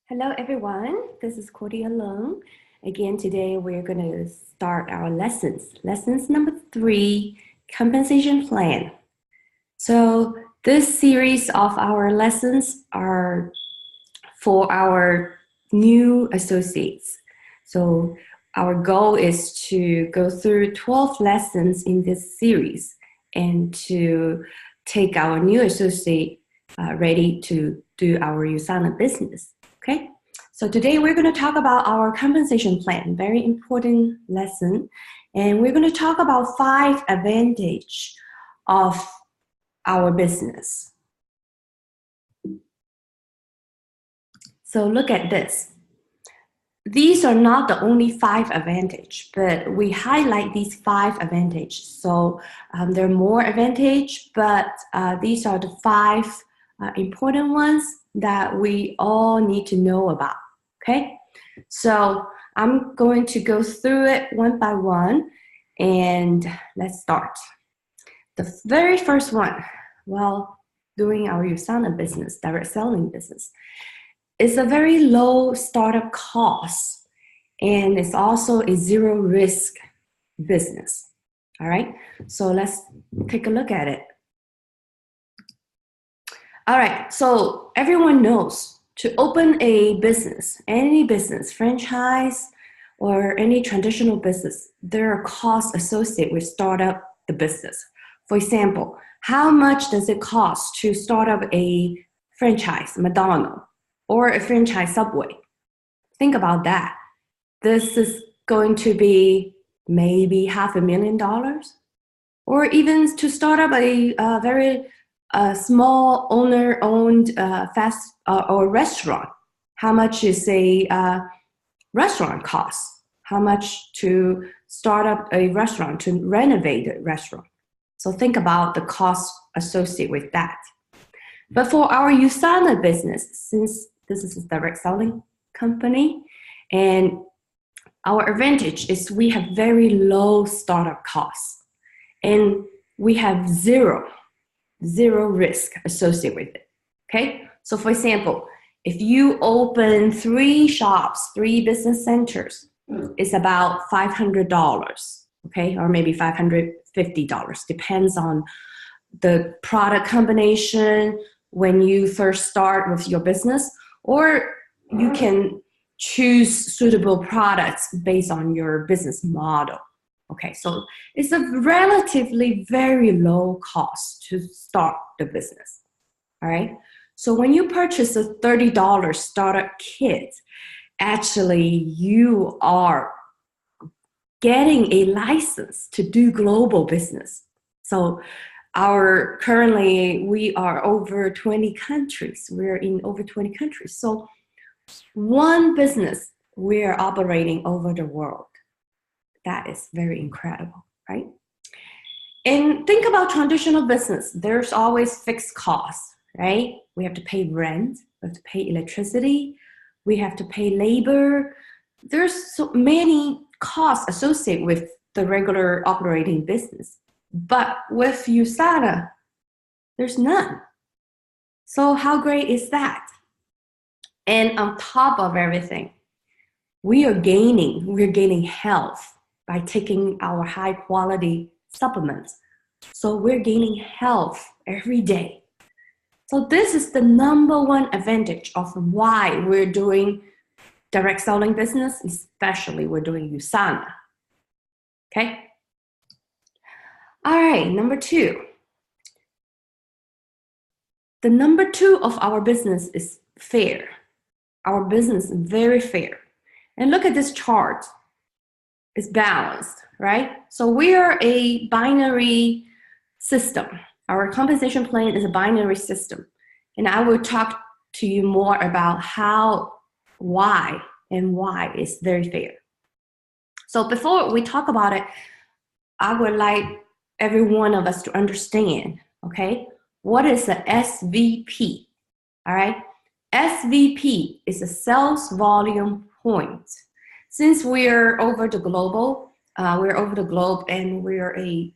Hello everyone, this is Cordia Leung. Again, today we're going to start our lessons. Lessons number 3, compensation plan. So this series of our lessons are for our new associates. So our goal is to go through 12 lessons in this series and to take our new associate ready to do our USANA business. Okay, so today we're going to talk about our compensation plan, very important lesson. And we're going to talk about 5 advantages of our business. So look at this. These are not the only 5 advantages, but we highlight these 5 advantages. So there are more advantages, but these are the 5 important ones that we all need to know about, okay? So I'm going to go through it one by one, and let's start. The very first one, well, doing our USANA business, direct selling business, it's a very low startup cost, and it's also a zero risk business, all right? So let's take a look at it. All right, so everyone knows to open a business, any business, franchise, or any traditional business, there are costs associated with start up the business. For example, how much does it cost to start up a franchise, McDonald's, or a franchise Subway? Think about that. This is going to be maybe $500,000, or even to start up a very small owner-owned fast or restaurant. How much is a restaurant cost? How much to start up a restaurant, to renovate a restaurant? So think about the cost associated with that. But for our USANA business, since this is a direct selling company, and our advantage is we have very low startup costs, and we have zero risk associated with it, okay? So for example, if you open 3 shops, 3 business centers, it's about $500, okay? Or maybe $550, depends on the product combination when you first start with your business, or you can choose suitable products based on your business model. Okay, so it's a relatively very low cost to start the business, all right? So when you purchase a $30 startup kit, actually you are getting a license to do global business. So currently we are over 20 countries. We're in over 20 countries. So one business, we're operating over the world. That is very incredible, right? And think about traditional business. There's always fixed costs, right? We have to pay rent, we have to pay electricity, we have to pay labor. There's so many costs associated with the regular operating business. But with USANA, there's none. So how great is that? And on top of everything, we're gaining health by taking our high quality supplements. So we're gaining health every day. So this is the #1 advantage of why we're doing direct selling business, especially we're doing USANA. Okay? All right, number 2. The number 2 of our business is fair. Our business is very fair. And look at this chart. It's balanced, right? So we are a binary system. Our compensation plan is a binary system. And I will talk to you more about why it's very fair. So before we talk about it, I would like every one of us to understand, okay? What is the SVP, all right? SVP is a sales volume point. Since we're over the globe and we're a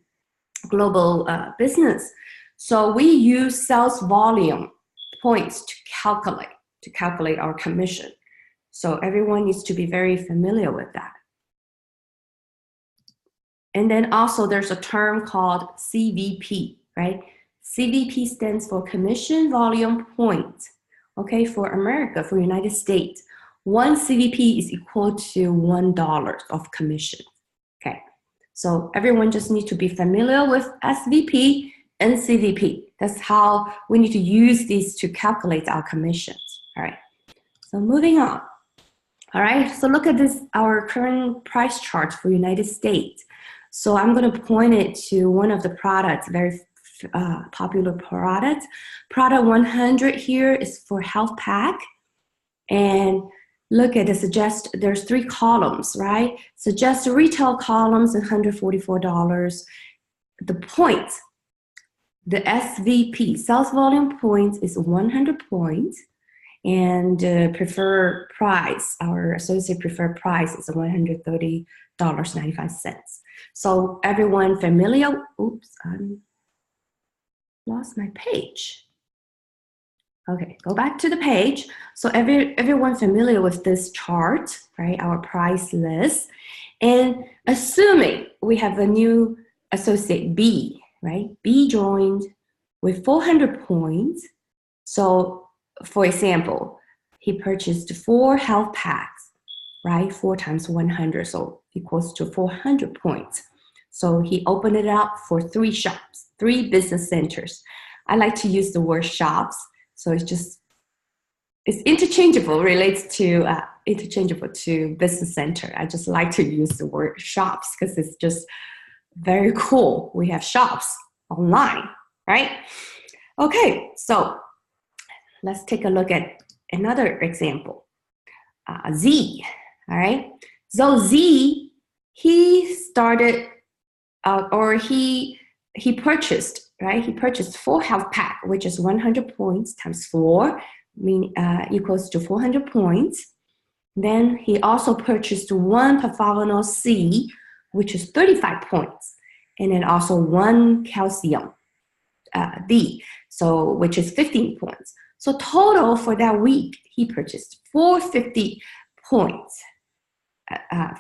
global business, so we use sales volume points to calculate our commission. So everyone needs to be very familiar with that. And then also there's a term called CVP, right? CVP stands for Commission Volume Point. Okay, for America, for United States, one CVP is equal to $1 of commission. Okay, so everyone just needs to be familiar with SVP and CVP. That's how we need to use these to calculate our commissions. All right, so moving on. All right, so look at this, our current price chart for United States. So I'm going to point it to one of the products, very popular product. Product 100 here is for health pack. And look at the there's 3 columns, right? Suggested retail columns, $144. The points, the SVP, sales volume points, is 100 points. And preferred price, our associate preferred price is $130.95. So everyone familiar? Oops, I lost my page. Okay, go back to the page. So everyone familiar with this chart, right? Our price list. And assuming we have a new associate B, right? B joined with 400 points. So for example, he purchased 4 health packs, right? 4 times 100, so equals to 400 points. So he opened it up for 3 shops, 3 business centers. I like to use the word shops, so it's interchangeable, interchangeable to business center. I just like to use the word shops because it's just very cool. We have shops online, right? Okay, so let's take a look at another example. Z, all right? So Z, he started, he purchased, right? He purchased 4 health pack, which is 100 points times 4, equals to 400 points. Then he also purchased 1 Pathologinal C, which is 35 points. And then also 1 calcium D, so which is 15 points. So total for that week, he purchased 450 points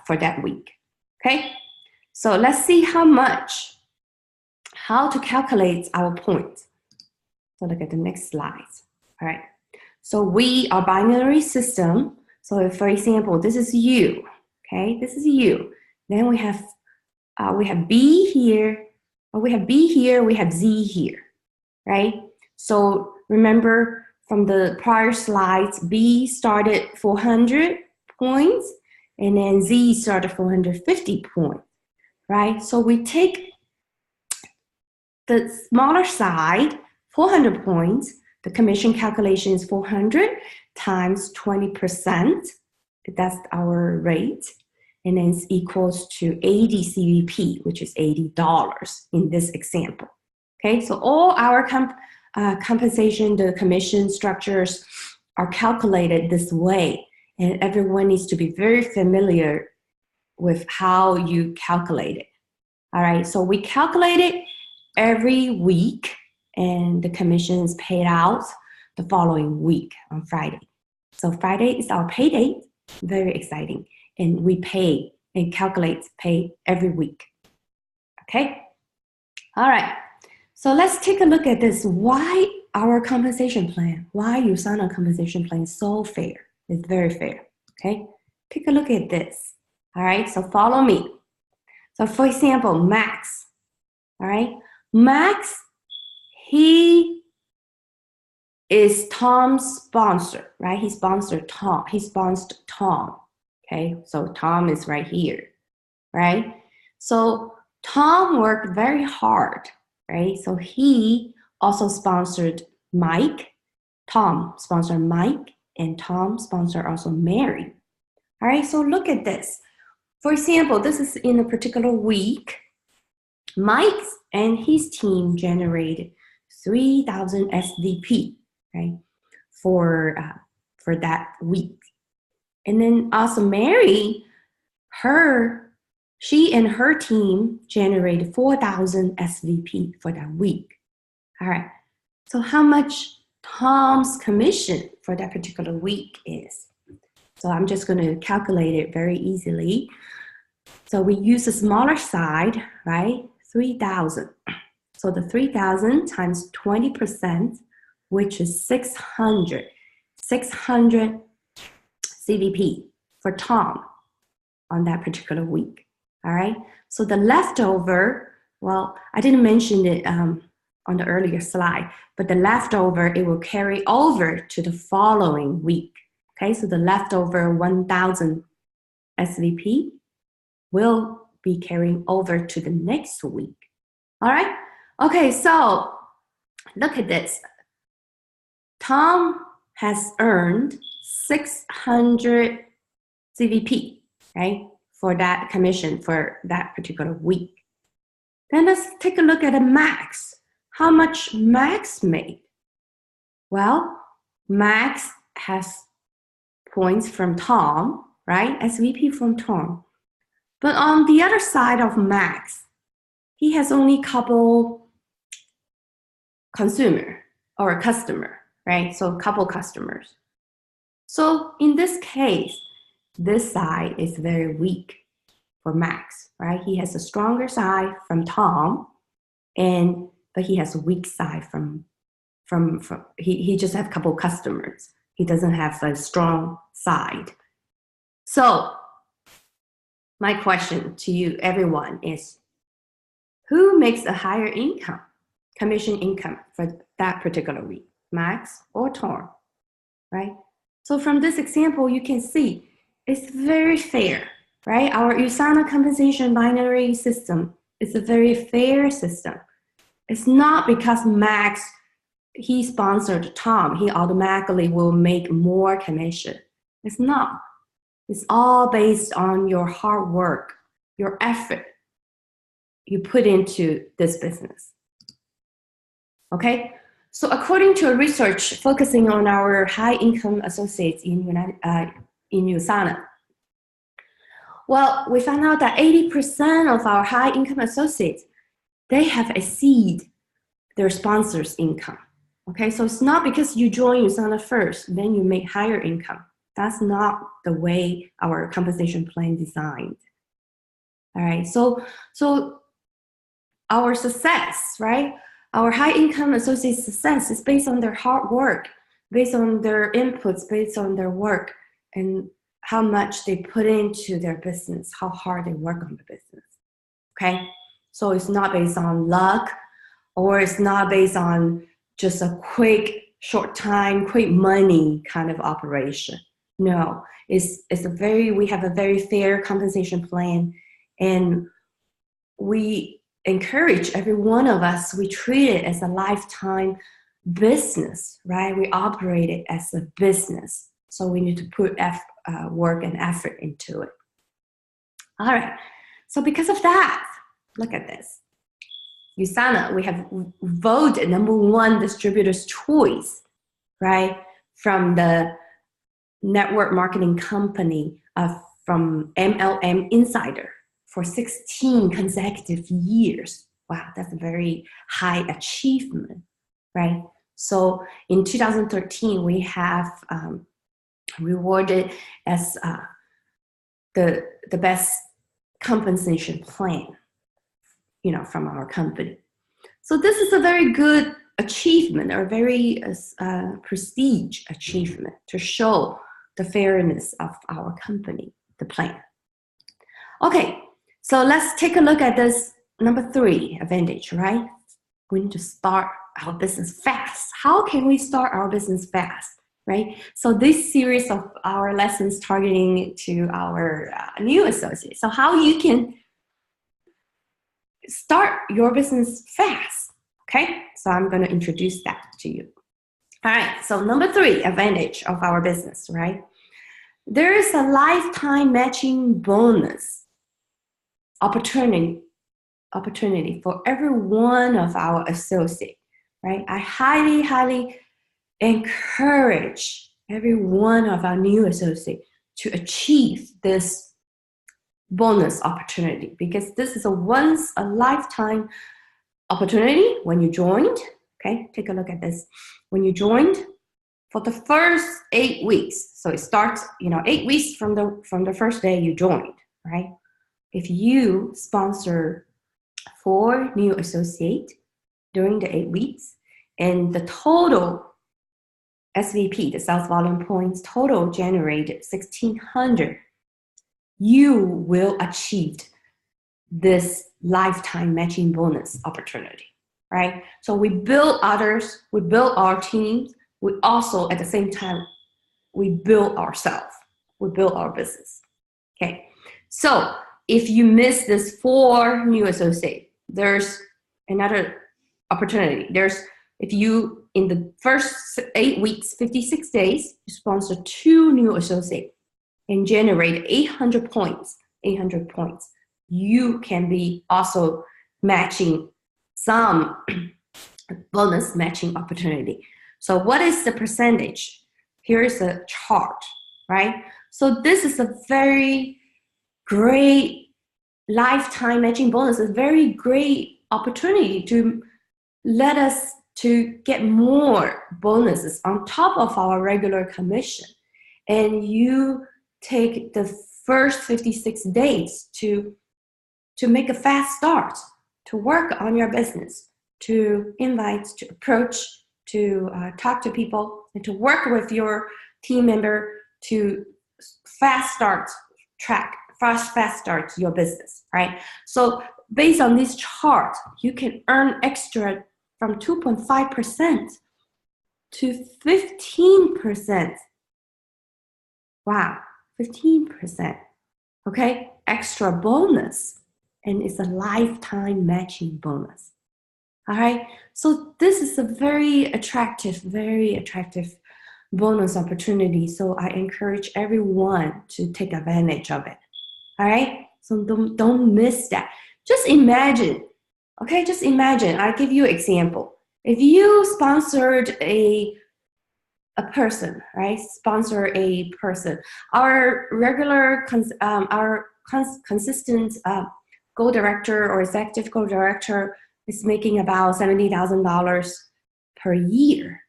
for that week, okay? So let's see how to calculate our points. So look at the next slide, all right? So we are binary system. So for example, this is U, okay? This is U. Then we have B here, we have B here, we have Z here, right? So remember, from the prior slides, B started 400 points, and then Z started 450 points, right? So we take the smaller side, 400 points, the commission calculation is 400 times 20%, that's our rate, and then it's equals to 80 CVP, which is $80 in this example, okay? So all our compensation, the commission structures are calculated this way, and everyone needs to be very familiar with how you calculate it. All right, so we calculate it every week, and the commission is paid out the following week on Friday. So Friday is our pay date, very exciting, and we pay and pay every week. Okay, all right. So let's take a look at this. Why our compensation plan? Why USANA compensation plan is so fair? It's very fair, okay? Take a look at this, all right? So follow me. So for example, Max, all right? Max, he is Tom's sponsor, right? He sponsored Tom. He sponsored Tom, okay? So Tom is right here, right? So Tom worked very hard, right? So he also sponsored Mike. Tom sponsored Mike, and Tom sponsored also Mary. All right, so look at this. For example, this is in a particular week. Mike and his team generated 3,000 SVP, right, for that week. And then also Mary, she and her team generated 4,000 SVP for that week. All right, so how much Tom's commission for that particular week is? So I'm just going to calculate it very easily. So we use the smaller side, right? 3,000. So the 3,000 times 20%, which is 600. 600 CVP for Tom on that particular week. All right. So the leftover, well, I didn't mention it on the earlier slide, but the leftover, it will carry over to the following week. Okay. So the leftover 1,000 SVP will be carrying over to the next week. All right. Okay. So look at this. Tom has earned 600 CVP, right, for that commission for that particular week. Then let's take a look at the Max. How much Max made? Well, Max has points from Tom, right, SVP from Tom. But on the other side of Max, he has only a couple consumer or a customer, right? So a couple customers. So in this case, this side is very weak for Max, right? He has a stronger side from Tom, but he has a weak side from he just have a couple customers. He doesn't have a strong side. So my question to you, everyone, is who makes a higher income, commission income for that particular week, Max or Tom, right? So from this example, you can see it's very fair, right? Our USANA compensation binary system is a very fair system. It's not because Max, he sponsored Tom, he automatically will make more commission. It's not. It's all based on your hard work, your effort you put into this business. Okay? So according to a research focusing on our high-income associates in USANA, well, we found out that 80% of our high-income associates, they have exceed their sponsor's income. Okay, so it's not because you join USANA first, then you make higher income. That's not the way our compensation plan designed. All right, so our success, right? Our high-income associate success is based on their hard work, based on their inputs, based on their work, and how much they put into their business, how hard they work on the business, okay? So it's not based on luck, or it's not based on just a quick, short time, quick money kind of operation. No, we have a very fair compensation plan, and we encourage every one of us, we treat it as a lifetime business, right? We operate it as a business. So we need to put work and effort into it. All right. So because of that, look at this. USANA, we have voted #1 distributor's choice, right? From the network marketing company from MLM Insider for 16 consecutive years. Wow, that's a very high achievement, right? So in 2013, we have rewarded as the best compensation plan, from our company. So this is a very good achievement, or very prestige achievement to show the fairness of our company, the plan. Okay, so let's take a look at this #3 advantage, right? We need to start our business fast. How can we start our business fast, right? So this series of our lessons targeting to our new associates. So how you can start your business fast, okay? So I'm going to introduce that to you. All right, so #3 advantage of our business, right? There is a lifetime matching bonus opportunity for every one of our associates, right? I highly, highly encourage every one of our new associates to achieve this bonus opportunity, because this is a once a lifetime opportunity when you joined. Okay, take a look at this. When you joined, for the first 8 weeks, so it starts, 8 weeks from the first day you joined, right? If you sponsor 4 new associates during the 8 weeks, and the total SVP, the sales volume points total generated 1,600, you will achieve this lifetime matching bonus opportunity, right? So we build others, we build our teams, we also, at the same time, we build ourselves, we build our business, okay? So if you miss this 4 new associates, there's another opportunity. If you, in the first 8 weeks, 56 days, you sponsor 2 new associates and generate 800 points, you can be also matching some bonus matching opportunity. So what is the percentage? Here is a chart, right? So this is a very great lifetime matching bonus, a very great opportunity to let us to get more bonuses on top of our regular commission. And you take the first 56 days to make a fast start, to work on your business, to invite, to approach, to talk to people, and to work with your team member to fast start your business, right? So based on this chart, you can earn extra from 2.5% to 15%. Wow, 15%, okay? Extra bonus, and it's a lifetime matching bonus, all right? So this is a very attractive bonus opportunity, so I encourage everyone to take advantage of it, all right? So don't miss that. Just imagine, okay? Just imagine, I'll give you an example. If you sponsored a person, right? Sponsor a person. Our regular, consistent goal director or executive goal director is making about $70,000 per year,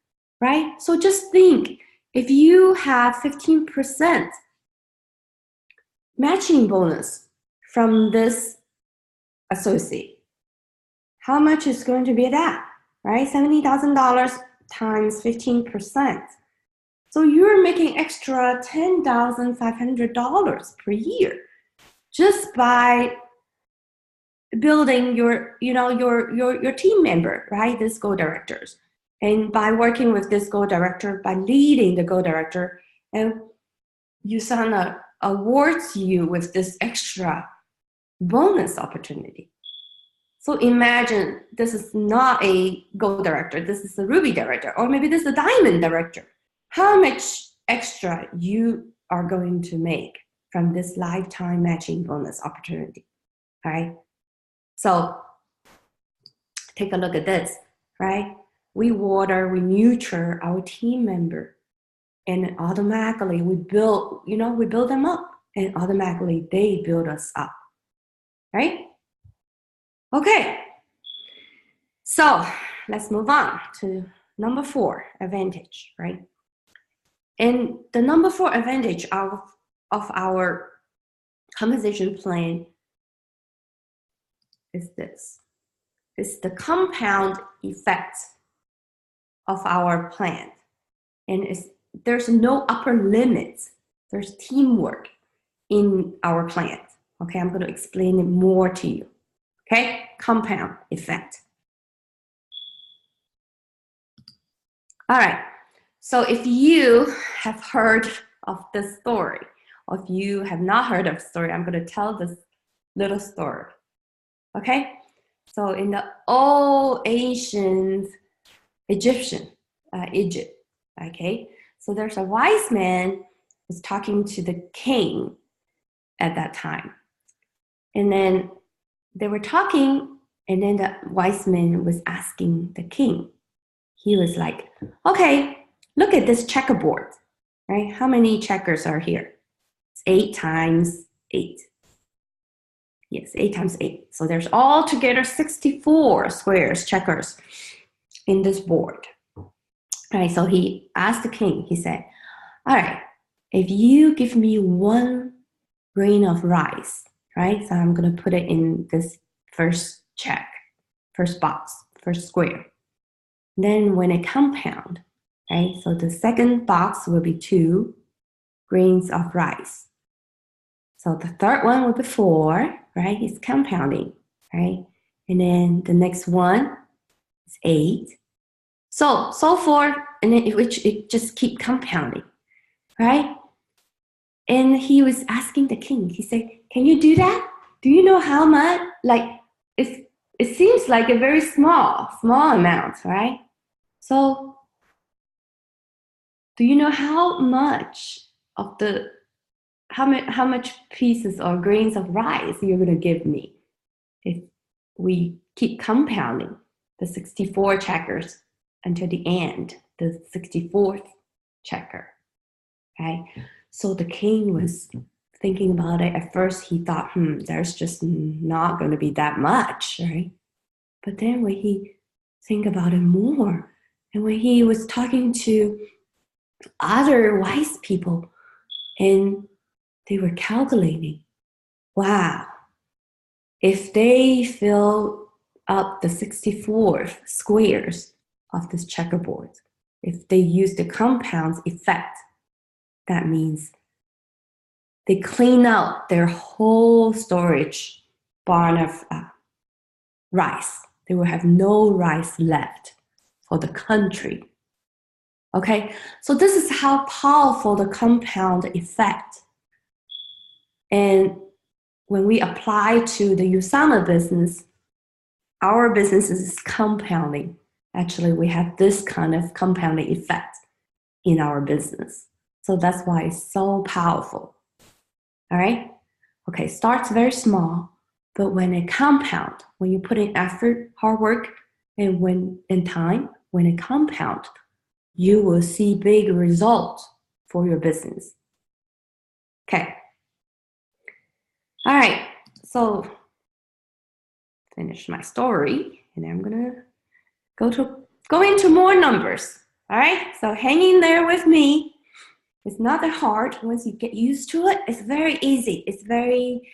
right? So just think, if you have 15% matching bonus from this associate, how much is going to be that, right? $70,000 times 15%. So you're making extra $10,500 per year just by building your team member, right? This goal directors. And by working with this goal director, by leading the goal director, and USANA awards you with this extra bonus opportunity. So imagine this is not a gold director, this is a ruby director, or maybe this is a diamond director. How much extra you are going to make from this lifetime matching bonus opportunity, right? So take a look at this, right? We water, we nurture our team member, and automatically we build them up, and automatically they build us up, right? Okay, so let's move on to number 4 advantage, right? And the number 4 advantage of our compensation plan is this. It's the compound effect of our plan. And there's no upper limits. There's teamwork in our plan. Okay, I'm going to explain it more to you. Okay, compound effect. All right, so if you have heard of this story, or if you have not heard of the story, I'm going to tell this little story. Okay, so in the old ancient Egypt, okay, so there's a wise man who's talking to the king at that time. And then they were talking, and then the wise man was asking the king. He was like, okay, look at this checkerboard, right? How many checkers are here? It's 8 times 8. Yes, 8 times 8. So there's altogether 64 squares, checkers in this board. All right, so he asked the king, he said, all right, if you give me 1 grain of rice, right? So I'm going to put it in this first check, first box, first square. Then when it compound, right? So the second box will be 2 grains of rice. So the third one will be 4, right? It's compounding, right? And then the next one is 8. So forth, and then it just keep compounding, right? And he was asking the king, he said, can you do that? Do you know how much? Like, it seems like a very small amount, right? So do you know how much of the, how much pieces or grains of rice you're gonna give me if we keep compounding the 64 checkers until the end, the 64th checker, right? So the king was thinking about it. At first he thought, there's just not going to be that much, right? But then when he think about it more, and when he was talking to other wise people, and they were calculating, wow, if they fill up the 64 squares of this checkerboard, if they use the compound effect, that means they clean out their whole storage barn of rice. They will have no rice left for the country. Okay, so this is how powerful the compound effect. And when we apply to the Usana business, our business is compounding. Actually, we have this kind of compounding effect in our business. So that's why it's so powerful. All right? Okay, starts very small, but when it compound, when you put in effort, hard work, and when in time, when it compound, you will see big results for your business. Okay. All right, so finish my story, and I'm gonna go into more numbers. All right, so hang in there with me. It's not that hard. Once you get used to it, it's very easy. It's very,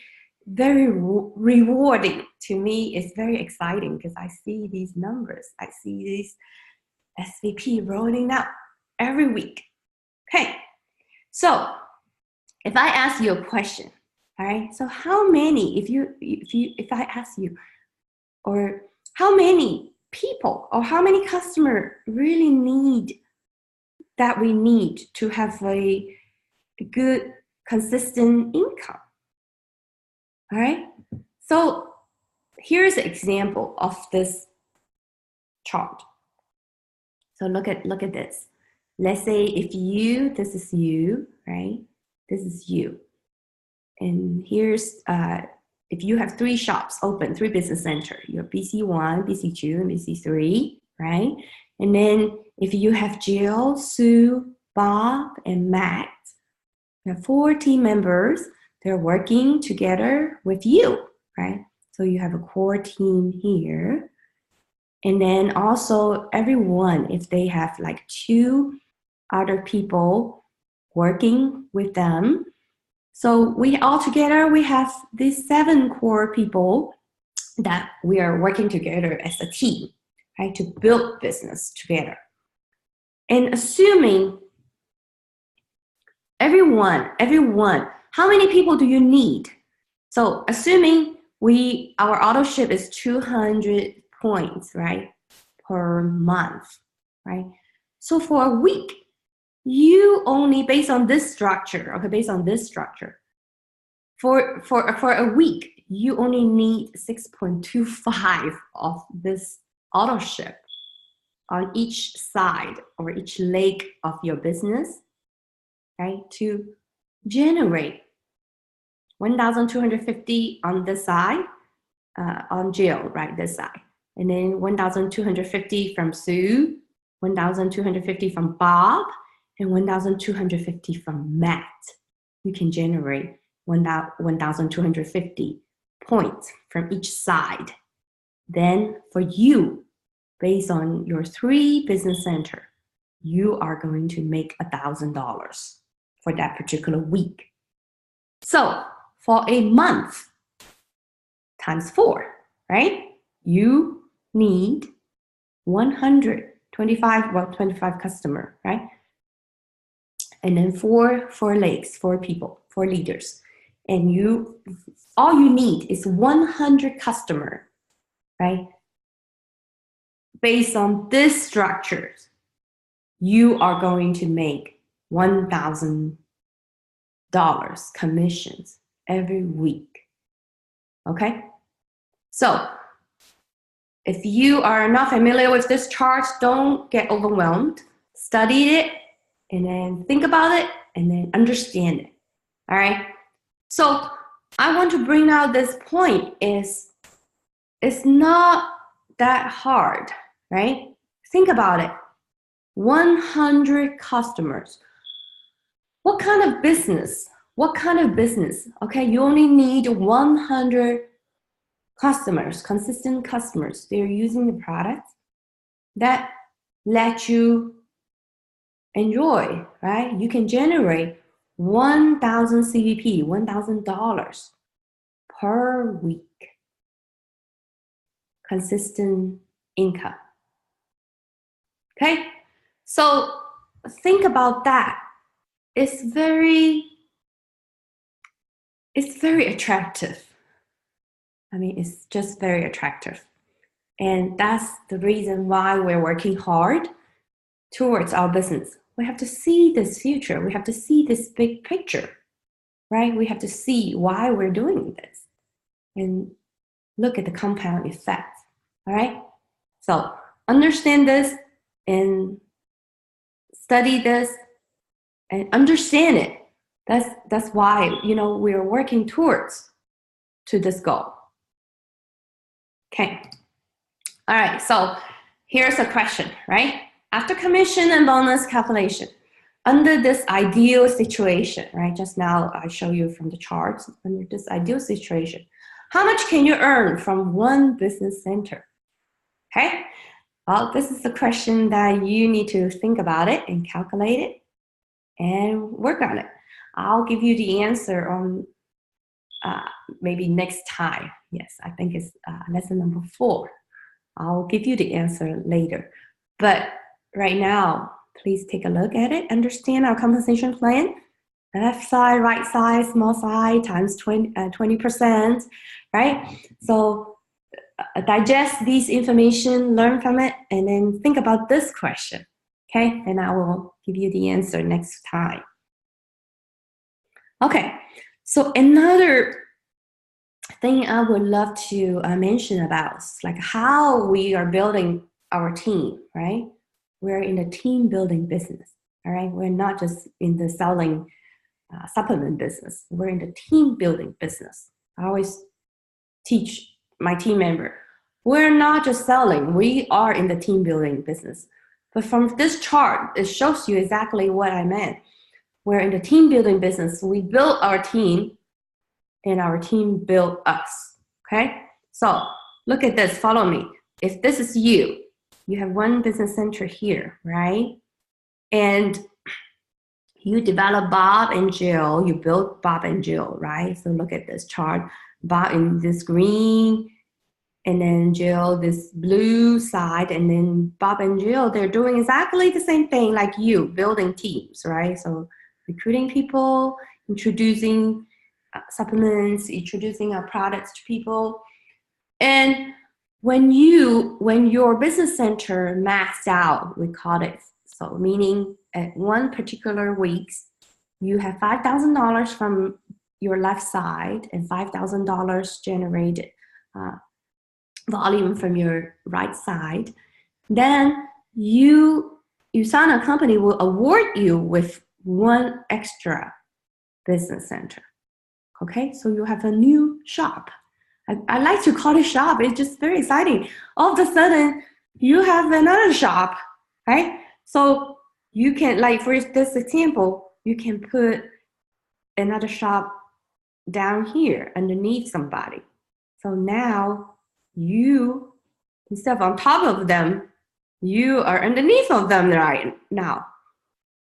very rewarding to me. It's very exciting because I see these numbers. I see these SVP rolling out every week. Okay, so if I ask you a question, all right, so how many, if I ask you, or how many people or how many customers really need that we need to have a good, consistent income? All right, so here's an example of this chart. So look at this. Let's say if this is you, right? This is you. And here's, if you have 3 shops open, 3 business centers, you have BC1, BC2, and BC3, right? And then if you have Jill, Sue, Bob, and Matt, you have 4 team members. They're working together with you, right? So you have a core team here. And then also everyone, if they have like 2 other people working with them. So we all together, we have these 7 core people that we are working together as a team, right, to build business together. And assuming everyone, how many people do you need? So assuming our auto ship is 200 points, right, per month, right? So for a week, you only, based on this structure, for a week, you only need 6.25 of this auto ship on each side or each leg of your business, right, to generate 1,250 on this side, on Jill, right, this side. And then 1,250 from Sue, 1,250 from Bob, and 1,250 from Matt. You can generate 1,250 points from each side. Then for you, based on your 3 business center, you are going to make $1,000 for that particular week. So for a month, times 4, right? You need 25 customer, right? And then four legs, 4 people, 4 leaders. And all you need is 100 customer, right? Based on this structure, you are going to make $1,000 commissions every week. Okay? So if you are not familiar with this chart, don't get overwhelmed. Study it and then think about it and then understand it. All right? So I want to bring out this point is it's not that hard, right? Think about it. 100 customers. What kind of business? Okay, you only need 100 customers, consistent customers. They're using the product that let you enjoy, right? You can generate 1,000 CVP, $1,000 per week. Consistent income. Okay? So think about that. It's very attractive. I mean, it's just very attractive. And that's the reason why we're working hard towards our business. We have to see this future. We have to see this big picture, right? We have to see why we're doing this and look at the compound effect, all right? So understand this and study this and understand it. That's why, we're working towards to this goal. Okay. All right. So here's a question, right? After commission and bonus calculation, under this ideal situation, right? Just now I show you from the charts, under this ideal situation, how much can you earn from one business center? Okay. Well, this is the question that you need to think about it and calculate it and work on it. I'll give you the answer on maybe next time. Yes, I think it's lesson number 4. I'll give you the answer later. But right now, please take a look at it. Understand our compensation plan. Left side, right side, small side, times 20%, right? So digest these information, learn from it, and then think about this question, okay? And I will give you the answer next time. Okay, so another thing I would love to mention about is like how we are building our team, right? We're in a team building business, all right? We're not just in the selling supplement business. We're in the team building business. I always teach my team member, we're not just selling, we are in the team building business. But from this chart, it shows you exactly what I meant. We're in the team building business. We build our team and our team built us, okay? So look at this, follow me. If this is you have one business center here, right? And you develop Bob and Jill, you build Bob and Jill, right? So look at this chart, Bob in this green, and then Jill this blue side, and then Bob and Jill, they're doing exactly the same thing like you, building teams, right? So recruiting people, introducing supplements, introducing our products to people. And when your business center maxed out, we call it, so meaning at one particular weeks, you have $5,000 from your left side and $5,000 generated volume from your right side, then USANA company will award you with one extra business center. Okay, so you have a new shop. I like to call it shop. It's just very exciting. All of a sudden, you have another shop, right? So you can, like for this example, you can put another shop down here underneath somebody. So now you, instead of on top of them, You are underneath of them right now.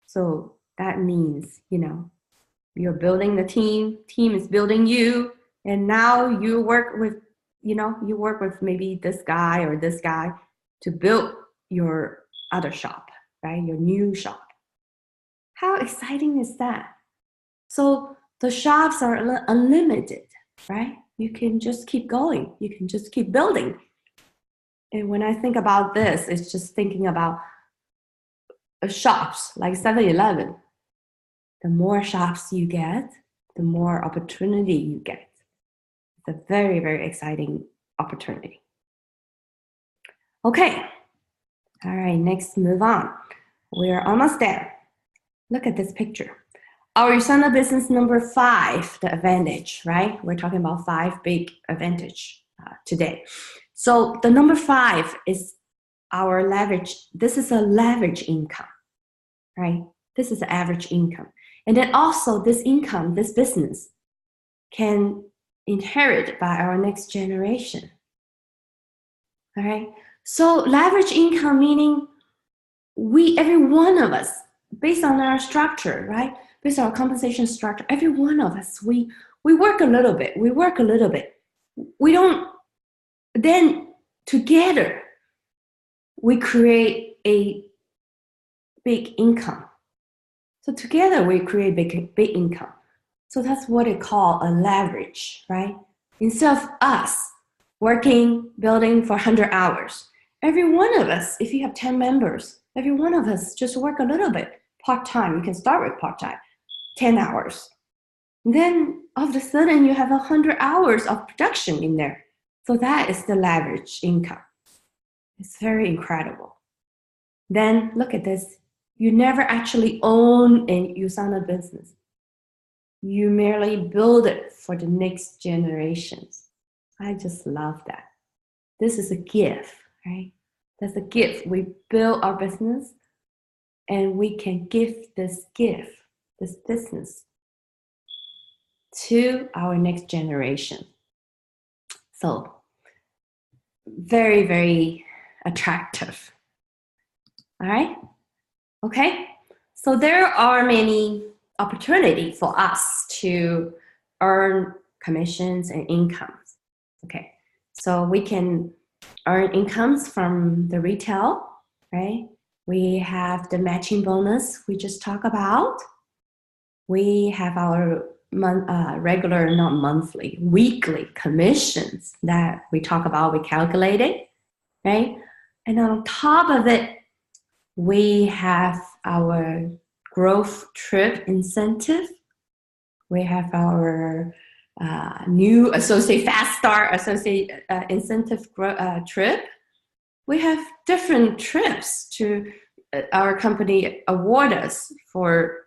So that means, you're building the team is building you, and now you work with, maybe this guy or this guy to build your other shop, right? Your new shop. How exciting is that? So the shops are unlimited, right? You can just keep going. You can just keep building. And when I think about this, it's just thinking about shops like 7-Eleven. The more shops you get, the more opportunity you get. It's a very, very exciting opportunity. Okay. All right, next, move on. We're almost there. Look at this picture. Our USANA business number 5, the advantage, right? We're talking about 5 big advantage today. So the number 5 is our leverage. This is a leverage income, right? This is the average income. And then also this income, this business can inherit by our next generation. All right. So leverage income meaning every one of us, based on our structure, right? Based on our compensation structure, every one of us, we work a little bit. We work a little bit. We don't, then together, we create a big income. So together we create big income. So that's what it called a leverage, right? Instead of us working, building for 100 hours, every one of us, if you have 10 members, every one of us just work a little bit part-time. You can start with part-time, 10 hours. Then all of a sudden you have 100 hours of production in there. So that is the leverage income. It's very incredible. Then look at this. You never actually own a USANA business. You merely build it for the next generations. I just love that. This is a gift, right? That's a gift. We build our business and we can give this gift, this business, to our next generation. So very, very attractive. All right? Okay? So there are many opportunities for us to earn commissions and incomes. Okay? So we can earn incomes from the retail, right? We have the matching bonus we just talked about. We have our regular, not monthly, weekly commissions that we talk about, we calculated, right? And on top of it, we have our growth trip incentive. We have our new associate fast start associate incentive trip. We have different trips to our company award us for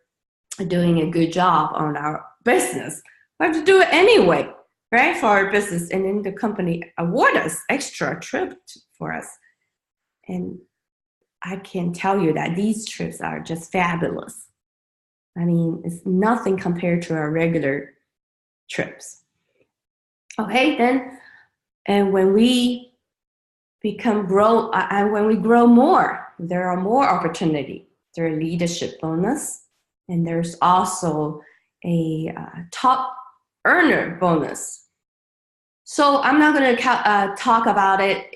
doing a good job on our business. We have to do it anyway, right, for our business, and then the company award us extra trip for us. And I can tell you that these trips are just fabulous. I mean, it's nothing compared to our regular trips. Okay, then, and when we when we grow more, there are more opportunity. There are leadership bonus, and there's also a top earner bonus. So I'm not going to talk about it,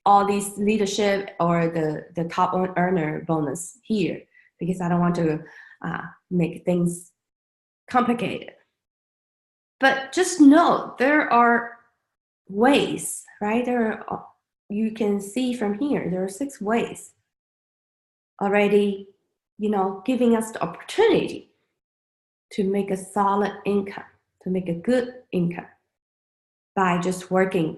all these leadership or the top earner bonus here, because I don't want to make things complicated. But just know there are ways, right? You can see from here, there are 6 ways already, giving us the opportunity to make a solid income, to make a good income by just working,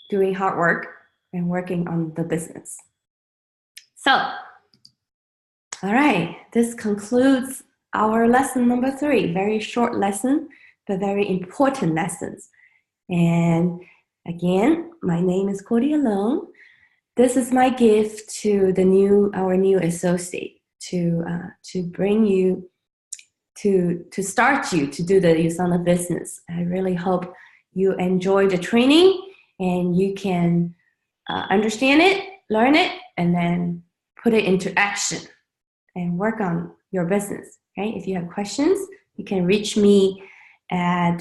doing hard work and working on the business. So, all right, this concludes our lesson number 3. Very short lesson, but very important lessons. And again, my name is Cordia Long. This is my gift to our new associate to bring you to start you to do the USANA business. I really hope you enjoy the training and you can understand it learn it and then put it into action and work on your business, right? If you have questions, you can reach me at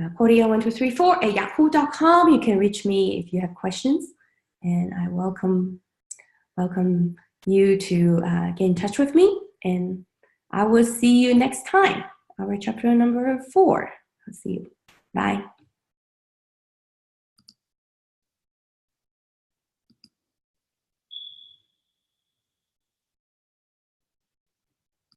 Cordia1234 at yahoo.com. You can reach me if you have questions, and I welcome you to get in touch with me, and I will see you next time. Our chapter number 4. I'll see you. Bye.